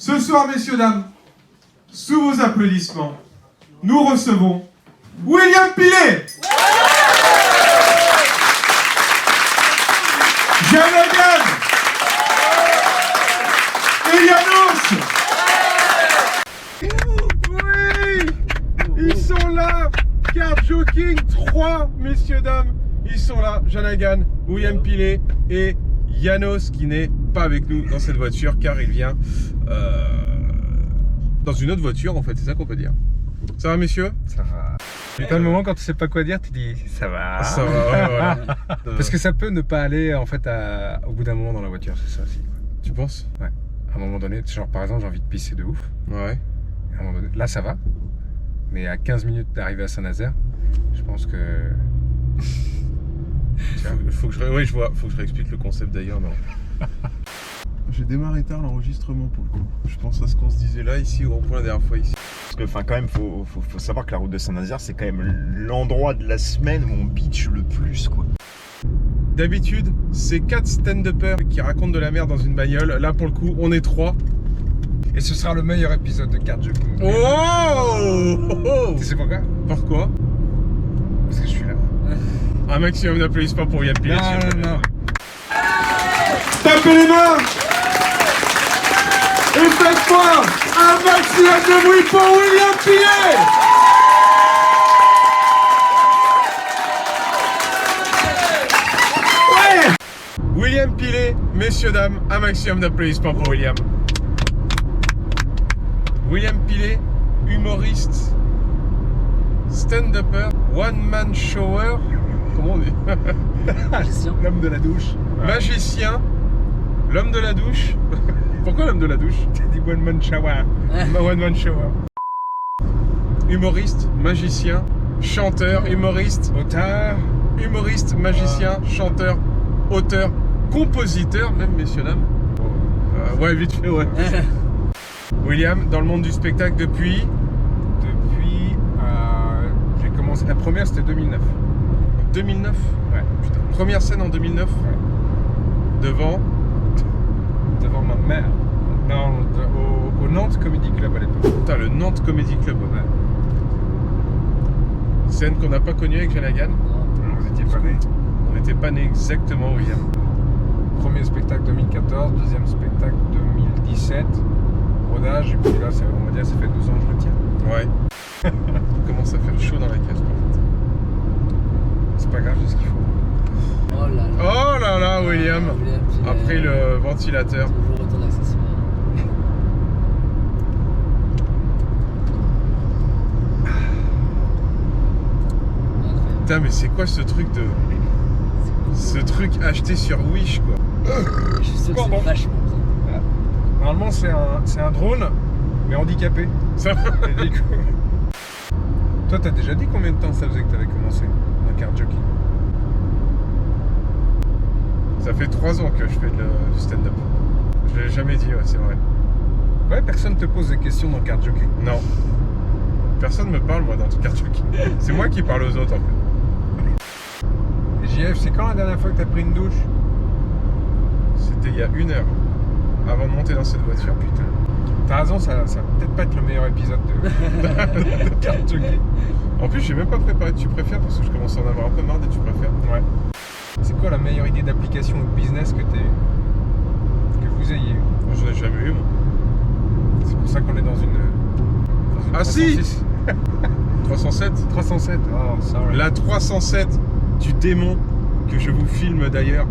Ce soir, messieurs, dames, sous vos applaudissements, nous recevons William Pilet, Janagan et Janos. Oui, ils sont là. Card Joking 3, messieurs, dames, ils sont là. Janagan, William Pilet et Janos qui n'est pas avec nous dans cette voiture car il vient dans une autre voiture en fait, c'est ça qu'on peut dire. Ça va, messieurs? Ça va. Mais t'as le moment quand tu sais pas quoi dire, tu dis ça va. Ça va, ouais, voilà. Parce que ça peut ne pas aller en fait au bout d'un moment dans la voiture, c'est ça aussi. Tu penses? Ouais. À un moment donné, genre par exemple j'ai envie de pisser de ouf. Ouais. À un moment donné, là ça va. Mais à 15 minutes d'arriver à Saint-Nazaire, je pense que... Faut que je réexplique le concept d'ailleurs, non. J'ai démarré tard l'enregistrement pour le coup. Je pense à ce qu'on se disait là, ici, au rond-point la dernière fois, ici. Parce que, quand même, faut savoir que la route de Saint-Nazaire, c'est quand même l'endroit de la semaine où on bitch le plus, quoi. D'habitude, c'est 4 stand-uppers qui racontent de la merde dans une bagnole. Là, pour le coup, on est 3. Et ce sera le meilleur épisode de Card Joking. Oh! Tu sais pourquoi? Pourquoi? Parce que je suis là. Un maximum d'applaudissements pour William Pilet. Non. Tapez les mains! Et faites-moi un maximum de bruit pour William Pilet! Ouais! William Pilet, messieurs, dames, un maximum d'applaudissements pour William. William Pilet, humoriste, stand-upper, one-man shower, comment on dit? Magicien. L'homme de la douche. Magicien, l'homme de la douche. Pourquoi l'homme de la douche? T'as dit one man shower. One man shower. Humoriste, magicien, chanteur, humoriste, Auteur. humoriste, magicien, chanteur, auteur, compositeur, même, messieurs, dames. Ouais, vite fait, ouais. William, dans le monde du spectacle depuis... J'ai commencé. La première c'était 2009. 2009. Ouais. Putain. Première scène en 2009. Ouais. Devant. Devant ma mère. Non, au Nantes Comedy Club à l'époque. Putain, le Nantes Comedy Club. Ouais. Scène qu'on n'a pas connue avec Janagan. Vous étiez pas nés. On n'était pas nés exactement, William. Premier spectacle 2014, deuxième spectacle 2017. Rodage, et puis là, on va dire, ça fait 12 ans que je le tiens. Ouais. On commence à faire chaud dans la cage, par contre. C'est pas grave, c'est ce qu'il faut. Oh là là. Oh là là, William. William, Après le ventilateur. Toujours autant d'accessoires. Putain, mais c'est quoi ce truc de... Ce truc acheté sur Wish, quoi. Je suis sûr que Bon. c'est vachement bien. Normalement, c'est un drone, mais handicapé. Ça... Et du coup... Toi, t'as déjà dit combien de temps ça faisait que t'avais commencé dans Card Joking? Ça fait 3 ans que je fais du stand-up. Je l'ai jamais dit, ouais, c'est vrai. Ouais, personne te pose des questions dans Card Joking. Non. Personne me parle, moi, dans tout Card Joking. C'est moi qui parle aux autres, en fait. Et JF, c'est quand la dernière fois que t'as pris une douche? C'était il y a 1 heure. Avant de monter dans cette voiture. Putain. T'as raison, ça va peut-être pas être le meilleur épisode de Card Joking. En plus, j'ai même pas préparé de tu préfères parce que je commence à en avoir un peu marre des tu préfères. Ouais. C'est quoi la meilleure idée d'application ou de business que vous ayez eu? Moi, j'en ai jamais eu, moi. C'est pour ça qu'on est dans une Ah 306. si 307. 307. Oh, sorry. La 307 du démon que je vous filme d'ailleurs.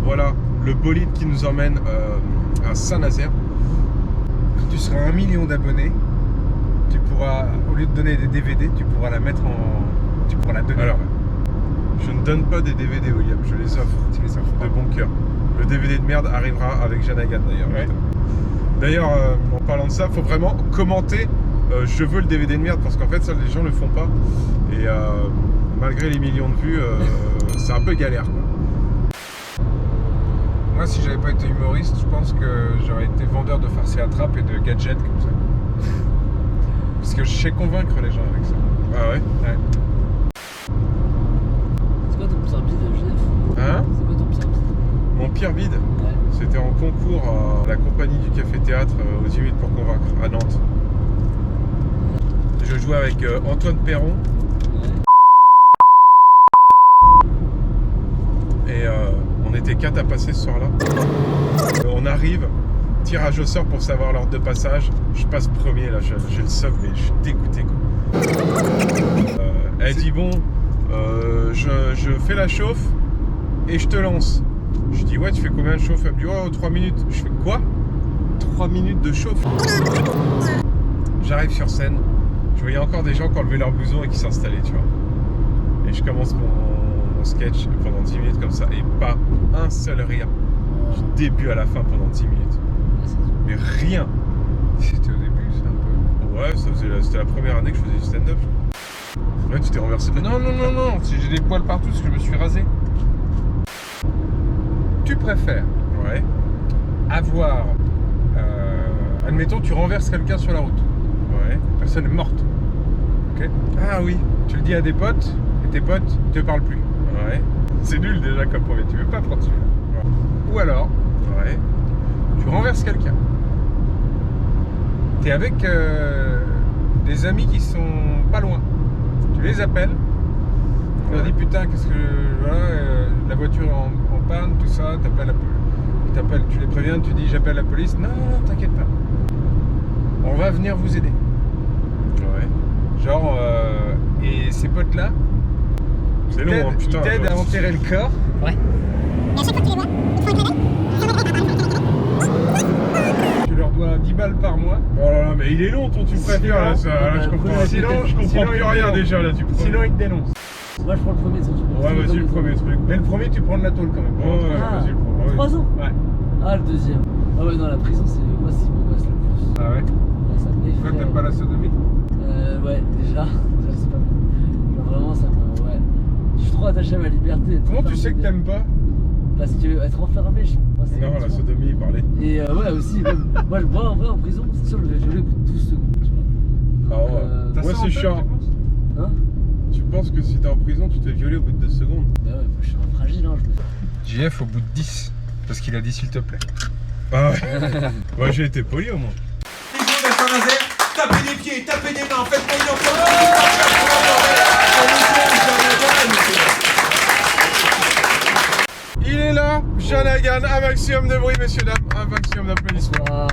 Voilà, le bolide qui nous emmène à Saint-Nazaire. Quand tu seras 1 million d'abonnés, tu pourras, au lieu de donner des DVD, tu pourras la mettre en... Tu pourras la donner. Alors, je ne donne pas des DVD, William, je les offre Tu les offres de bon cœur. Le DVD de merde arrivera avec Janagan d'ailleurs. Ouais. D'ailleurs, en parlant de ça, faut vraiment commenter je veux le DVD de merde parce qu'en fait ça les gens le font pas et malgré les millions de vues c'est un peu galère, quoi. Moi, si j'avais pas été humoriste, je pense que j'aurais été vendeur de farce et attrape et de gadgets comme ça. Parce que je sais convaincre les gens avec ça. Ah ouais? Ouais. C'est quoi ton pire bide, JF? Hein? C'est quoi ton pire bide? Mon pire bide, Ouais. c'était en concours à la compagnie du Café Théâtre aux 10 minutes pour convaincre. jouais avec Antoine Perron. Et on était 4 à passer ce soir-là. On arrive, tirage au sort pour savoir l'ordre de passage. Je passe premier, là, j'ai le seum, mais je suis dégoûté, quoi. Elle dit bon, je fais la chauffe et je te lance. Je dis ouais, tu fais combien de chauffe? Elle me dit oh 3 minutes. Je fais quoi? 3 minutes de chauffe? J'arrive sur scène, je voyais encore des gens qui enlevaient leur blouson et qui s'installaient, tu vois. Et je commence mon sketch pendant 10 minutes comme ça et pas un seul rire. Du début à la fin pendant 10 minutes. Mais rien. C'était au début, c'est un peu. Ouais, c'était la première année que je faisais du stand-up. Ouais, tu t'es renversé de la... Non, j'ai des poils partout parce que je me suis rasé. Tu préfères Ouais. avoir. Admettons, tu renverses quelqu'un sur la route. Ouais. La personne est morte. Ok. Ah oui. Tu le dis à des potes et tes potes te parlent plus. Ouais. C'est nul déjà comme premier, tu veux pas prendre celui-là. Ou alors, Ouais. tu renverses quelqu'un. T'es avec des amis qui sont pas loin. Tu les appelles. Tu leur dis putain, qu'est-ce que. Voilà, la voiture est en panne, tout ça. Tu les préviens, tu dis j'appelle la police. Non, t'inquiète pas. On va venir vous aider. Ouais. Genre, et ces potes-là, C'est long, hein, putain. ils t'aident à enterrer le corps. Ouais. Tu leur dois 10 balles par mois. Oh là là, mais il est long ton tu préfères là, ça, là, je comprends. Sinon, je comprends sinon, plus il rien dénonce. déjà là, tu prends. Sinon, ils te dénoncent. Moi, je prends le premier truc. Ouais, vas-y, le premier truc. Mais le premier, tu prends de la tôle quand même. Ouais, Ah, vas-y, le premier. 3 ans. Ouais. Ah, le deuxième. Ah ouais, non, la prison, c'est moi, c'est mon gosse le plus. Ah ouais. Ouais, ça m'effraie. Pourquoi t'aimes pas la sodomie? Ouais, déjà c'est pas bon. Genre vraiment, ça me. Ouais. Je suis trop attaché à ma liberté. être Comment tu enfermé sais que dedans. t'aimes pas? Parce que être enfermé, moi, c'est. Non, la tu vois. sodomie, il parlait. Et ouais, aussi, même, moi, en vrai, en prison, c'est sûr, je vais violer au bout de 12 secondes, tu vois. Ah ouais. T'as Ouais, ça en c'est tête, chiant. tu penses? Hein? Tu penses que si t'es en prison, tu te fais violer au bout de 2 secondes? Bah ouais, moi, je suis un fragile, hein, je me. JF au bout de 10. Parce qu'il a dit s'il te plaît. Ah ouais. Ouais, j'ai été poli au moins. Tapez des pieds, tapez des mains, faites une ambiance. Il est là, Janagan, un maximum de bruit, messieurs, dames, un maximum d'applaudissements. Ah,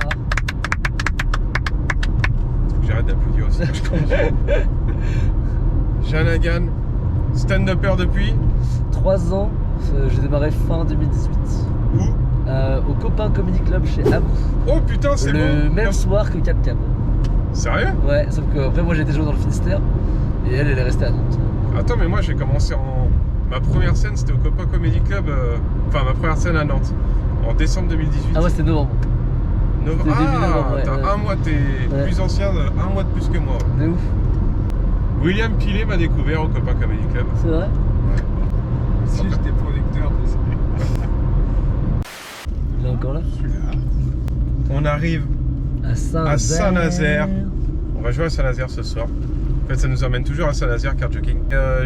Faut que j'arrête d'applaudir aussi. Je commence. Janagan, stand-upper depuis 3 ans, j'ai démarré fin 2018. où? Au Copain Comedy Club chez Abou. Oh putain, c'est Le bon. même soir que Capcam. Sérieux? Ouais, sauf que après moi j'ai été joué dans le Finistère et elle est restée à Nantes. Attends, mais moi j'ai commencé en... Ma première scène c'était au Copain Comedy Club, enfin ma première scène à Nantes, en décembre 2018. Ah ouais, c'était novembre. Novembre. c'était début novembre, ouais, t'as ouais. un mois, t'es Ouais. plus ancien, un mois de plus que moi. Ouais. De ouf. William Pilet m'a découvert au Copain Comedy Club. C'est vrai? Si j'étais producteur, Il est encore là? On arrive, À Saint-Nazaire. Saint-Nazaire. On va jouer à Saint-Nazaire ce soir. En fait, ça nous emmène toujours à Saint-Nazaire, car joking.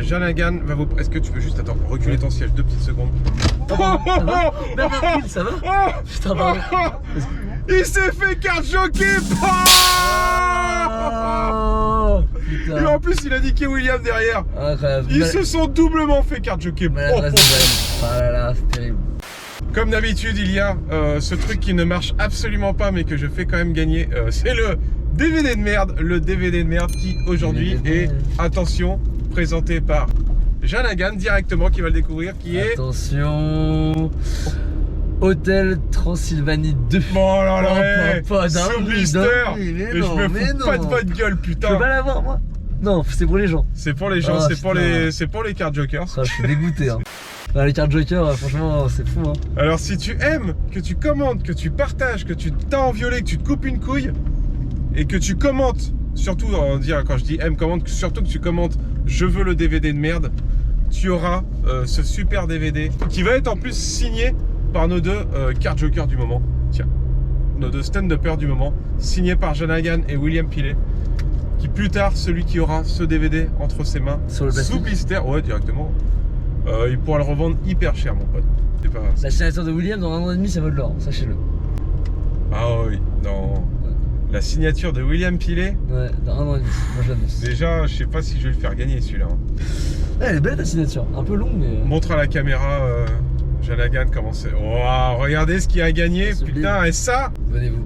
Janagan va vous... Est-ce que tu peux juste, attends, reculer ton siège 2 petites secondes? Ça va? Bernard, ça va? Putain, pardon. Il s'est fait carte jockey. Oh, Et putain. en plus, il a niqué William derrière. Incroyable. Ils se sont doublement fait carte jockey. Maladresse de Brême. Ah là là, c'est terrible. Comme d'habitude, il y a ce truc qui ne marche absolument pas, mais que je fais quand même gagner. C'est le DVD de merde. Le DVD de merde qui, aujourd'hui, DVD de est, merde. attention, présenté par Janagan directement, qui va le découvrir, qui est... Attention. Hôtel Transylvanie 2. Bon, là, là, Oh, hey, pas sous dingue, blister. dingue, mais Et je non, me mais fous pas non. de votre gueule, Je peux putain. pas l'avoir, moi? Non, c'est pour les gens. C'est pour les gens, Oh, c'est pour putain. les cartes jokers. Ah, je suis dégoûté. Hein. Ah, les cartes Joker, franchement, c'est fou. Hein. Alors si tu aimes, que tu commentes, que tu partages, que tu t'as enviolé, que tu te coupes une couille et que tu commentes, surtout quand je dis aime, commente, surtout que tu commentes je veux le DVD de merde, tu auras ce super DVD qui va être en plus signé par nos deux card jokers du moment. Tiens, nos deux stand-uppers du moment, signé par Janagan et William Pilet. Qui plus tard, celui qui aura ce DVD entre ses mains, Sur le plastique. sous blister, ouais directement, il pourra le revendre hyper cher mon pote. C'est pas... La signature de William, dans 1 an et demi, ça vaut de l'or, sachez-le. Ah oui, non. La signature de William Pilet. Ouais, dans 1 an et demi. Moi j'annonce. Déjà, je sais pas si je vais le faire gagner celui-là. Hein. Ouais, elle est belle ta signature. Un peu longue, mais. Montre à la caméra, Janagan, comment c'est. Oh, regardez ce qu'il a gagné. Sublime. Putain, et ça. Venez-vous.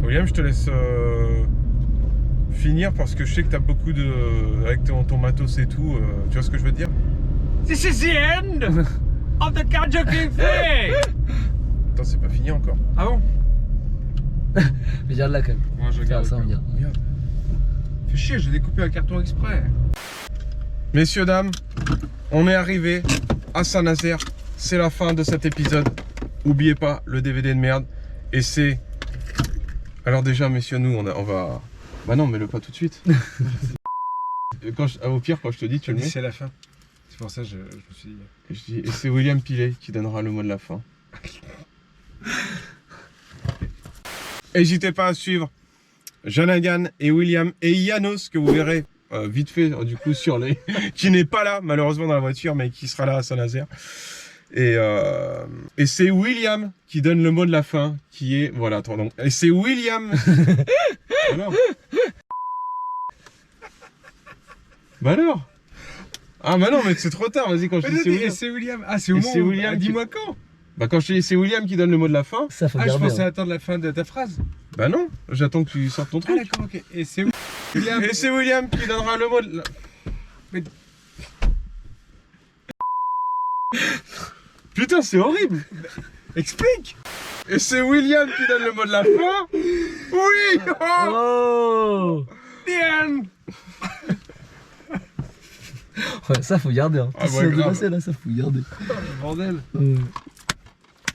William, je te laisse finir parce que je sais que t'as beaucoup de. Avec ton matos et tout, tu vois ce que je veux dire? This is the end of the car jockey thing. Attends, c'est pas fini encore. Ah bon? Mais regarde là quand même. Moi je regarde Ça, ça. regarde. Regarde. Fais chier, j'ai découpé un carton exprès. Messieurs, dames, on est arrivé à Saint-Nazaire. C'est la fin de cet épisode. Oubliez pas le DVD de merde. Et c'est... Alors déjà, messieurs, nous, on va... Bah non, mets-le pas tout de suite. Au pire, quand je te dis, tu le mets. C'est la fin. C'est pour ça que je me suis dit. Et je dis, et c'est William Pilet qui donnera le mot de la fin. N'hésitez pas à suivre Janagan et William et Yanos, que vous verrez vite fait du coup sur les... qui n'est pas là malheureusement dans la voiture, mais qui sera là à Saint-Nazaire. Et c'est William qui donne le mot de la fin, qui est... Voilà, attends, donc. Et c'est William... Alors. Bah alors. Ah bah non, mais c'est trop tard, vas-y, quand je dis c'est William. C'est William. Ah, c'est au Et moment c'est où... William Ah, qui- dis-moi quand. Bah quand je te dis c'est William qui donne le mot de la fin, Ça faut Ah, je garder. pensais hein. attendre la fin de ta phrase. bah non, j'attends que tu sortes ton Ah truc. d'accord, ok. Et c'est William. Et c'est William qui donnera le mot de la... Mais- Putain, c'est horrible. Explique. Et c'est William qui donne le mot de la fin. Oui. Oh. Oh Diane. Ouais, ça faut garder. Hein. Ah, Si ouais, on grave. dépassait là, ça faut garder. Bordel.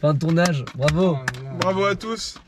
Fin de tournage, bravo. Oh là là. Bravo à tous.